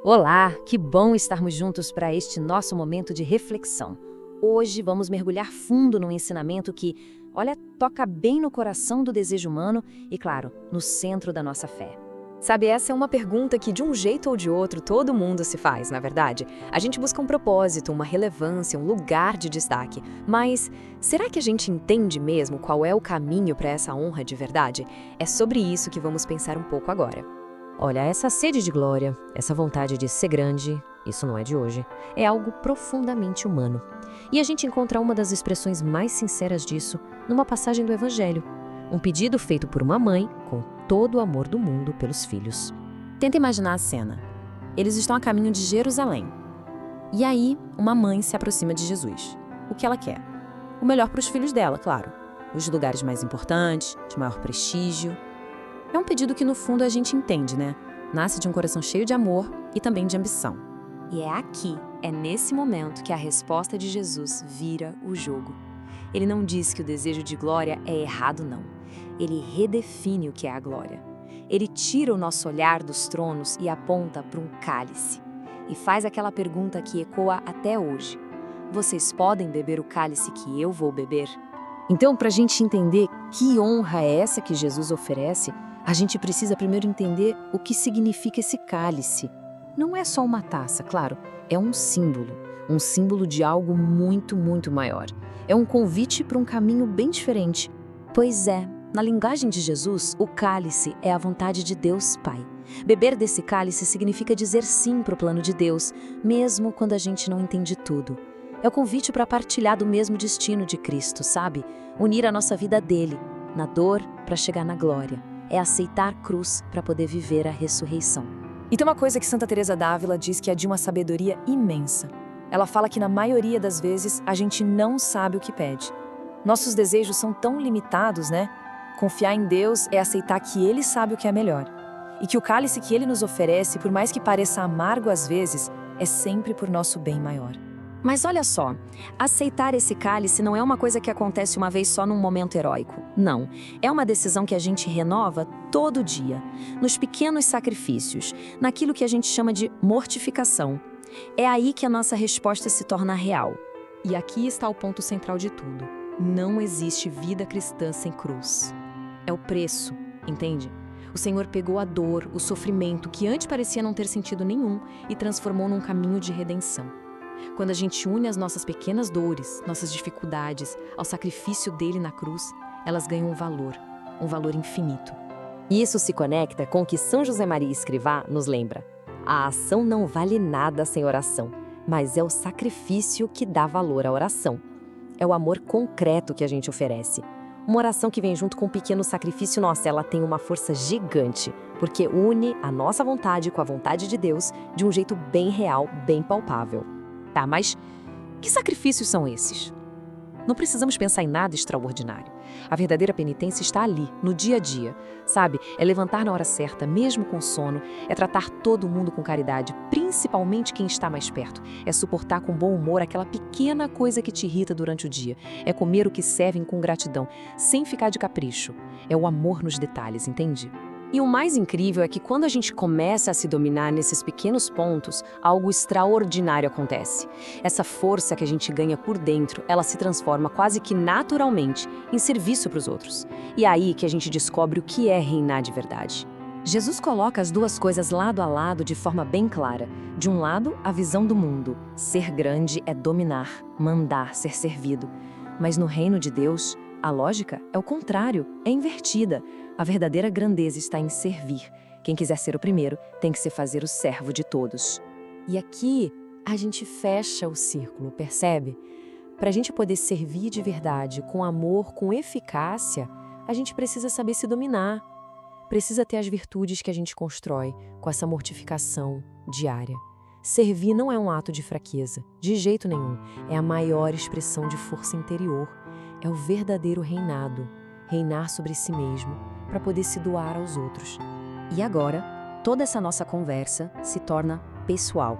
Olá, que bom estarmos juntos para este nosso momento de reflexão. Hoje vamos mergulhar fundo num ensinamento que, olha, toca bem no coração do desejo humano e, claro, no centro da nossa fé. Sabe, essa é uma pergunta que de um jeito ou de outro todo mundo se faz, na verdade. A gente busca um propósito, uma relevância, um lugar de destaque. Mas será que a gente entende mesmo qual é o caminho para essa honra de verdade? É sobre isso que vamos pensar um pouco agora. Olha, essa sede de glória, essa vontade de ser grande, isso não é de hoje, é algo profundamente humano. E a gente encontra uma das expressões mais sinceras disso numa passagem do Evangelho. Um pedido feito por uma mãe com todo o amor do mundo pelos filhos. Tenta imaginar a cena. Eles estão a caminho de Jerusalém. E aí, uma mãe se aproxima de Jesus. O que ela quer? O melhor para os filhos dela, claro. Os lugares mais importantes, de maior prestígio. É um pedido que, no fundo, a gente entende, né? Nasce de um coração cheio de amor e também de ambição. E é aqui, é nesse momento que a resposta de Jesus vira o jogo. Ele não diz que o desejo de glória é errado, não. Ele redefine o que é a glória. Ele tira o nosso olhar dos tronos e aponta para um cálice. E faz aquela pergunta que ecoa até hoje. Vocês podem beber o cálice que eu vou beber? Então, para a gente entender que honra é essa que Jesus oferece, a gente precisa primeiro entender o que significa esse cálice. Não é só uma taça, claro, é um símbolo de algo muito, muito maior. É um convite para um caminho bem diferente. Pois é, na linguagem de Jesus, o cálice é a vontade de Deus Pai. Beber desse cálice significa dizer sim para o plano de Deus, mesmo quando a gente não entende tudo. É o convite para partilhar do mesmo destino de Cristo, sabe? Unir a nossa vida dele, na dor para chegar na glória. É aceitar a cruz para poder viver a ressurreição. E tem uma coisa que Santa Teresa d'Ávila diz que é de uma sabedoria imensa. Ela fala que na maioria das vezes a gente não sabe o que pede. Nossos desejos são tão limitados, né? Confiar em Deus é aceitar que Ele sabe o que é melhor. E que o cálice que Ele nos oferece, por mais que pareça amargo às vezes, é sempre por nosso bem maior. Mas olha só, aceitar esse cálice não é uma coisa que acontece uma vez só num momento heróico. Não, é uma decisão que a gente renova todo dia, nos pequenos sacrifícios, naquilo que a gente chama de mortificação. É aí que a nossa resposta se torna real. E aqui está o ponto central de tudo. Não existe vida cristã sem cruz. É o preço, entende? O Senhor pegou a dor, o sofrimento, que antes parecia não ter sentido nenhum, e transformou num caminho de redenção. Quando a gente une as nossas pequenas dores, nossas dificuldades, ao sacrifício dele na cruz, elas ganham um valor infinito. E isso se conecta com o que São José Maria Escrivá nos lembra. A ação não vale nada sem oração, mas é o sacrifício que dá valor à oração. É o amor concreto que a gente oferece. Uma oração que vem junto com um pequeno sacrifício, nossa, ela tem uma força gigante, porque une a nossa vontade com a vontade de Deus de um jeito bem real, bem palpável. Tá, mas que sacrifícios são esses? Não precisamos pensar em nada extraordinário. A verdadeira penitência está ali, no dia a dia, sabe? É levantar na hora certa, mesmo com sono, é tratar todo mundo com caridade, principalmente quem está mais perto. É suportar com bom humor aquela pequena coisa que te irrita durante o dia. É comer o que servem com gratidão, sem ficar de capricho. É o amor nos detalhes, entende? E o mais incrível é que quando a gente começa a se dominar nesses pequenos pontos, algo extraordinário acontece. Essa força que a gente ganha por dentro, ela se transforma quase que naturalmente em serviço para os outros. E é aí que a gente descobre o que é reinar de verdade. Jesus coloca as duas coisas lado a lado de forma bem clara. De um lado, a visão do mundo. Ser grande é dominar, mandar, ser servido. Mas no reino de Deus, a lógica é o contrário, é invertida. A verdadeira grandeza está em servir. Quem quiser ser o primeiro, tem que se fazer o servo de todos. E aqui, a gente fecha o círculo, percebe? Para a gente poder servir de verdade, com amor, com eficácia, a gente precisa saber se dominar. Precisa ter as virtudes que a gente constrói com essa mortificação diária. Servir não é um ato de fraqueza, de jeito nenhum. É a maior expressão de força interior. É o verdadeiro reinado. Reinar sobre si mesmo, para poder se doar aos outros. E agora, toda essa nossa conversa se torna pessoal.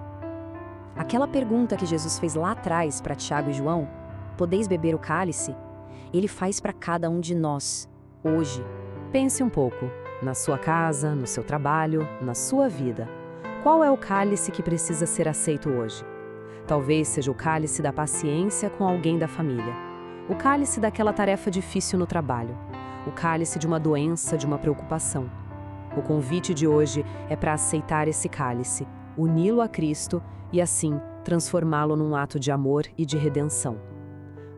Aquela pergunta que Jesus fez lá atrás para Tiago e João, podeis beber o cálice? Ele faz para cada um de nós, hoje. Pense um pouco, na sua casa, no seu trabalho, na sua vida. Qual é o cálice que precisa ser aceito hoje? Talvez seja o cálice da paciência com alguém da família, o cálice daquela tarefa difícil no trabalho, o cálice de uma doença, de uma preocupação. O convite de hoje é para aceitar esse cálice, uni-lo a Cristo e, assim, transformá-lo num ato de amor e de redenção.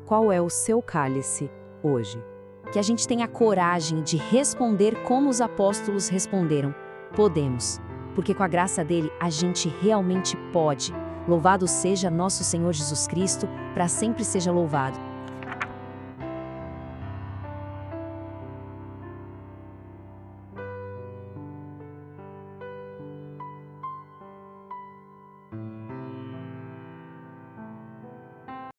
Qual é o seu cálice hoje? Que a gente tenha coragem de responder como os apóstolos responderam. Podemos, porque com a graça dele a gente realmente pode. Louvado seja nosso Senhor Jesus Cristo, para sempre seja louvado.